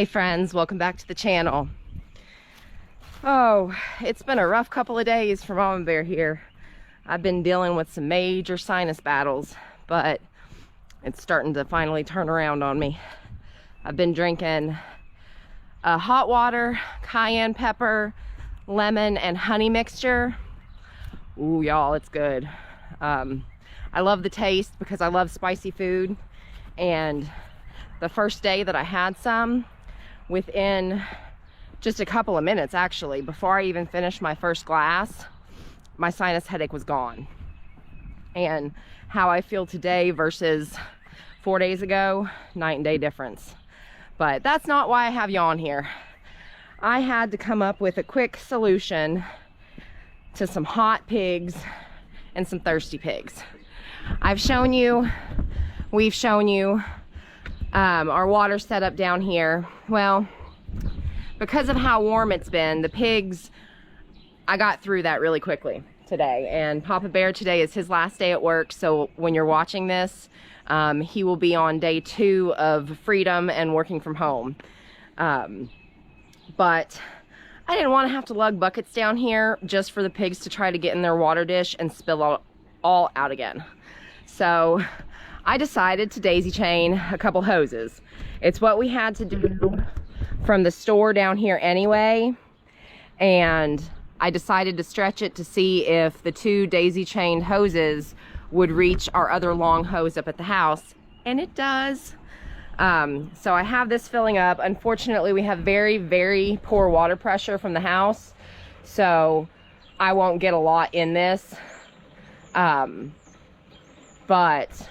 Hey friends, welcome back to the channel. Oh, it's been a rough couple of days for Momma Bear here. I've been dealing with some major sinus battles, but it's starting to finally turn around on me. I've been drinking hot water, cayenne pepper, lemon, and honey mixture. Ooh, y'all, it's good. I love the taste because I love spicy food. And the first day that I had some, within just a couple of minutes, actually, before I even finished my first glass, my sinus headache was gone. And how I feel today versus 4 days ago, night and day difference. But that's not why I have you on here. I had to come up with a quick solution to some hot pigs and some thirsty pigs. We've shown you our water setup down here. Well, because of how warm it's been, the pigs, I got through that really quickly today. And Papa Bear today is his last day at work, so when you're watching this, he will be on day 2 of freedom and working from home. But I didn't want to have to lug buckets down here just for the pigs to try to get in their water dish and spill all out again. So I decided to daisy chain a couple hoses. It's what we had to do from the store down here anyway, and I decided to stretch it to see if the 2 daisy chained hoses would reach our other long hose up at the house, and it does. So I have this filling up. Unfortunately, we have very, very poor water pressure from the house, so I won't get a lot in this. But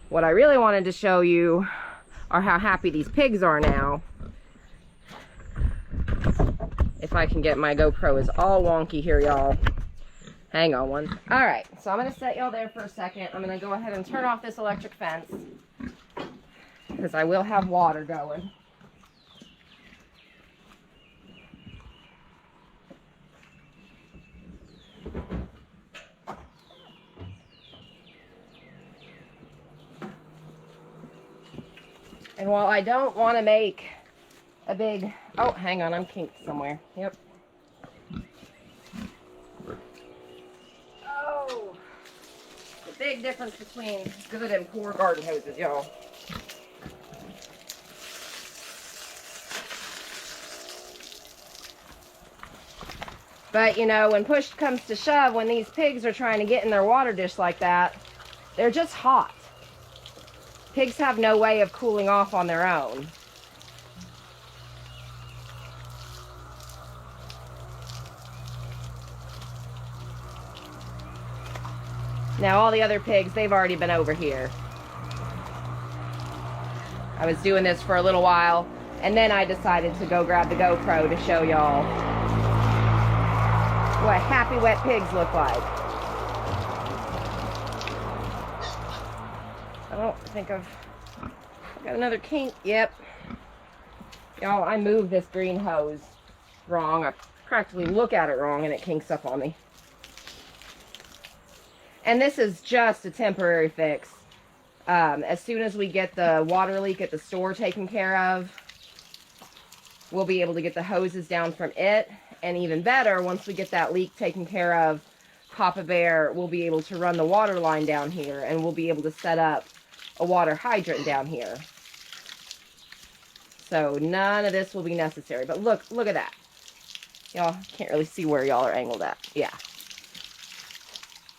what I really wanted to show you are how happy these pigs are now. If I can get my GoPro is all wonky here, y'all. Hang on one. All right, so I'm gonna set y'all there for a second. I'm gonna go ahead and turn off this electric fence because I will have water going. And while I don't want to make a big... Oh, hang on, I'm kinked somewhere. Yep. Oh, the big difference between good and poor garden hoses, y'all. But, you know, when push comes to shove, when these pigs are trying to get in their water dish like that, they're just hot. Pigs have no way of cooling off on their own. Now all the other pigs, they've already been over here. I was doing this for a little while, and then I decided to go grab the GoPro to show y'all what happy wet pigs look like. I don't think I've got another kink. Yep. Y'all, I moved this green hose wrong. I practically look at it wrong and it kinks up on me. And this is just a temporary fix. As soon as we get the water leak at the store taken care of, we'll be able to get the hoses down from it. And even better, once we get that leak taken care of, Papa Bear will be able to run the water line down here, and we'll be able to set up a water hydrant down here. So none of this will be necessary. But look at that. Y'all can't really see where y'all are angled at. Yeah.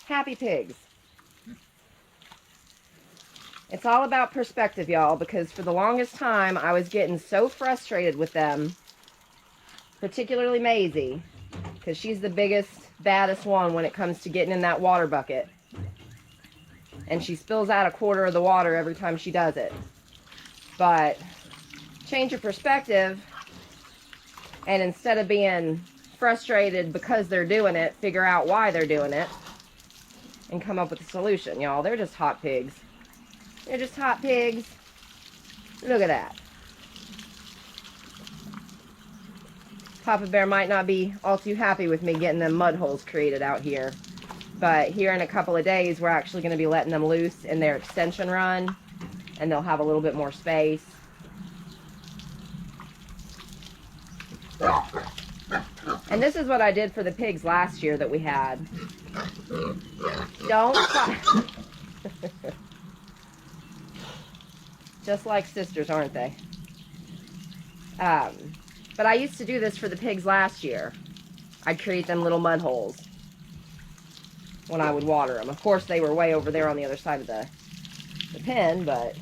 Happy pigs. It's all about perspective, y'all, because for the longest time I was getting so frustrated with them, particularly Maisie, because she's the biggest, baddest one when it comes to getting in that water bucket. And she spills out a quarter of the water every time she does it. But change your perspective, and instead of being frustrated because they're doing it, figure out why they're doing it and come up with a solution. Y'all, they're just hot pigs. They're just hot pigs. Look at that. Papa Bear might not be all too happy with me getting them mud holes created out here. But here in a couple of days, we're actually going to be letting them loose in their extension run. And they'll have a little bit more space. And this is what I did for the pigs last year that we had. Don't fight. Just like sisters, aren't they? But I used to do this for the pigs last year. I'd create them little mud holes when I would water them. Of course, they were way over there on the other side of the pen, but...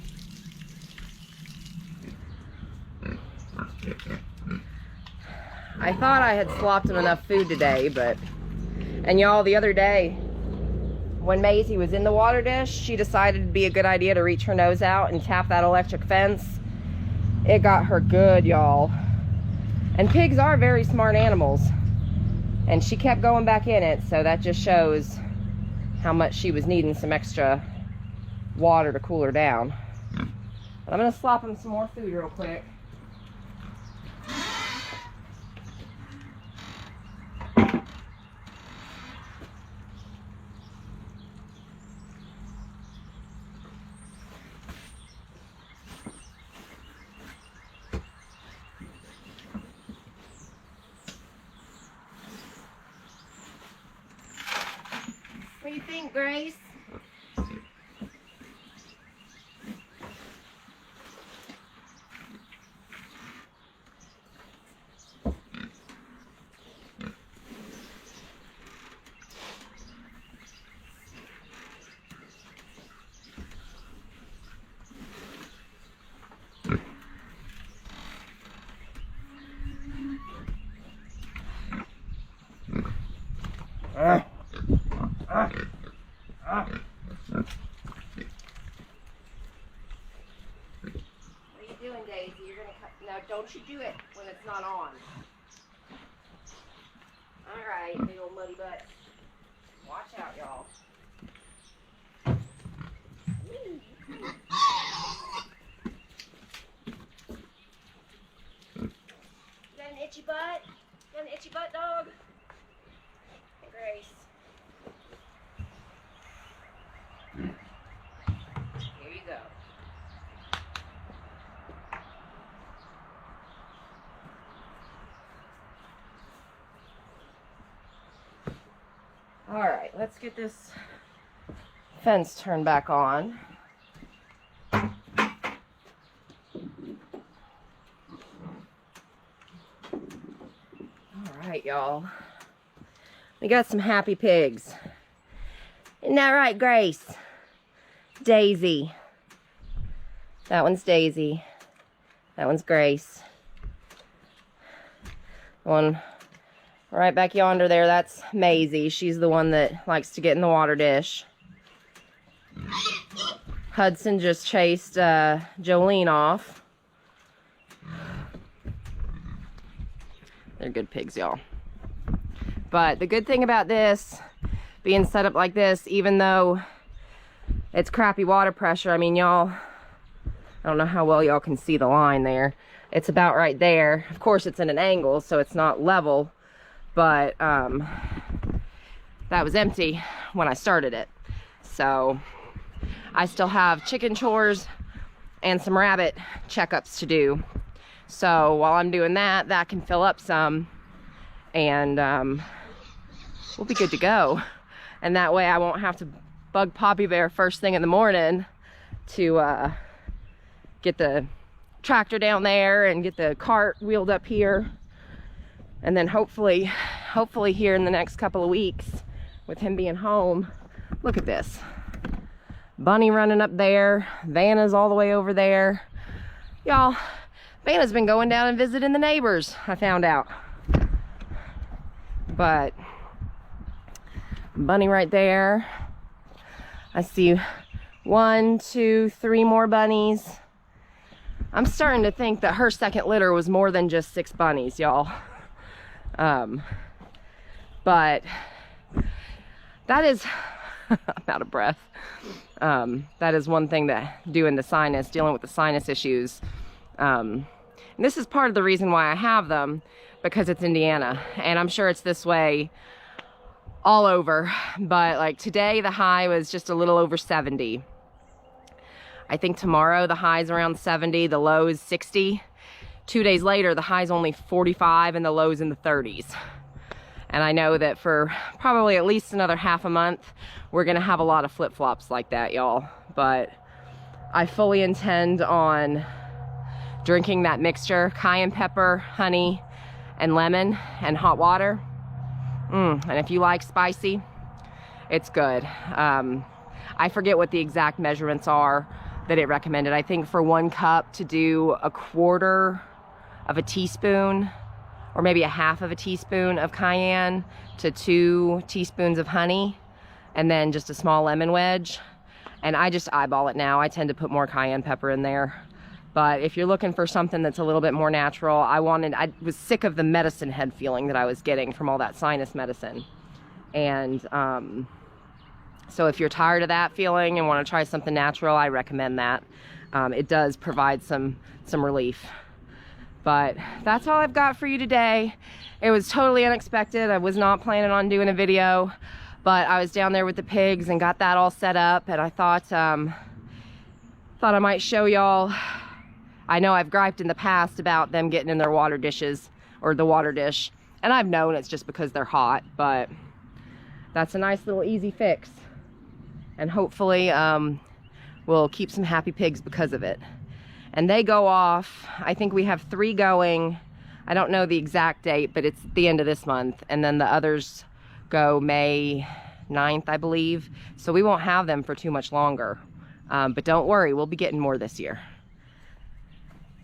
I thought I had slopped them enough food today, but... And y'all, the other day, when Maisie was in the water dish, she decided it'd be a good idea to reach her nose out and tap that electric fence. It got her good, y'all. And pigs are very smart animals. And she kept going back in it, so that just shows how much she was needing some extra water to cool her down. But I'm gonna slop them some more food real quick. What do you think, Grace? Don't you do it when it's not on. Alright, big old muddy butt. Watch out, y'all. You got an itchy butt? You got an itchy butt, dog? Hey, Grace. Here you go. All right, let's get this fence turned back on. All right, y'all. We got some happy pigs. Isn't that right, Grace? Daisy. That one's Daisy. That one's Grace. One right back yonder there, that's Maisie. She's the one that likes to get in the water dish. Hudson just chased Jolene off. They're good pigs, y'all. But the good thing about this being set up like this, even though it's crappy water pressure, I mean, y'all, I don't know how well y'all can see the line there. It's about right there. Of course, it's in an angle, so it's not level. But that was empty when I started it. So I still have chicken chores and some rabbit checkups to do. So while I'm doing that, that can fill up some, and we'll be good to go. And that way I won't have to bug Poppy Bear first thing in the morning to get the tractor down there and get the cart wheeled up here. And then hopefully here in the next couple of weeks, with him being home, look at this. Bunny running up there. Vanna's all the way over there. Y'all, Vanna's been going down and visiting the neighbors, I found out. But Bunny right there. I see 1, 2, 3 more bunnies. I'm starting to think that her second litter was more than just 6 bunnies, y'all. But that is, I'm out of breath. That is one thing that dealing with the sinus issues. And this is part of the reason why I have them, because it's Indiana, and I'm sure it's this way all over. But like today, the high was just a little over 70. I think tomorrow the high is around 70, the low is 60. 2 days later, the high's only 45 and the low's in the 30s. And I know that for probably at least another half a month, we're gonna have a lot of flip-flops like that, y'all. But I fully intend on drinking that mixture, cayenne pepper, honey, and lemon, and hot water. And if you like spicy, it's good. I forget what the exact measurements are that it recommended. I think for 1 cup to do 1/4 of a teaspoon, or maybe 1/2 of a teaspoon of cayenne to 2 teaspoons of honey, and then just a small lemon wedge. And I just eyeball it now. I tend to put more cayenne pepper in there. But if you're looking for something that's a little bit more natural, I was sick of the medicine head feeling that I was getting from all that sinus medicine. And so if you're tired of that feeling and want to try something natural, I recommend that. It does provide some relief. But that's all I've got for you today. It was totally unexpected. I was not planning on doing a video, but I was down there with the pigs and got that all set up, and I thought I might show y'all. I know I've griped in the past about them getting in their water dishes, or the water dish, and I've known it's just because they're hot, but that's a nice little easy fix. And hopefully we'll keep some happy pigs because of it. And they go off, I think we have 3 going. I don't know the exact date, but it's the end of this month. And then the others go May 9th, I believe. So we won't have them for too much longer. But don't worry, we'll be getting more this year.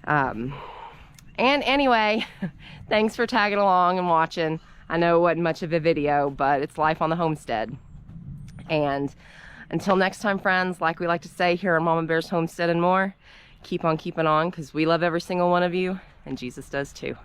And anyway, thanks for tagging along and watching. I know it wasn't much of a video, but it's life on the homestead. And until next time, friends, like we like to say here on Momma Bear's Homestead and More, keep on keeping on, because we love every single one of you, and Jesus does too.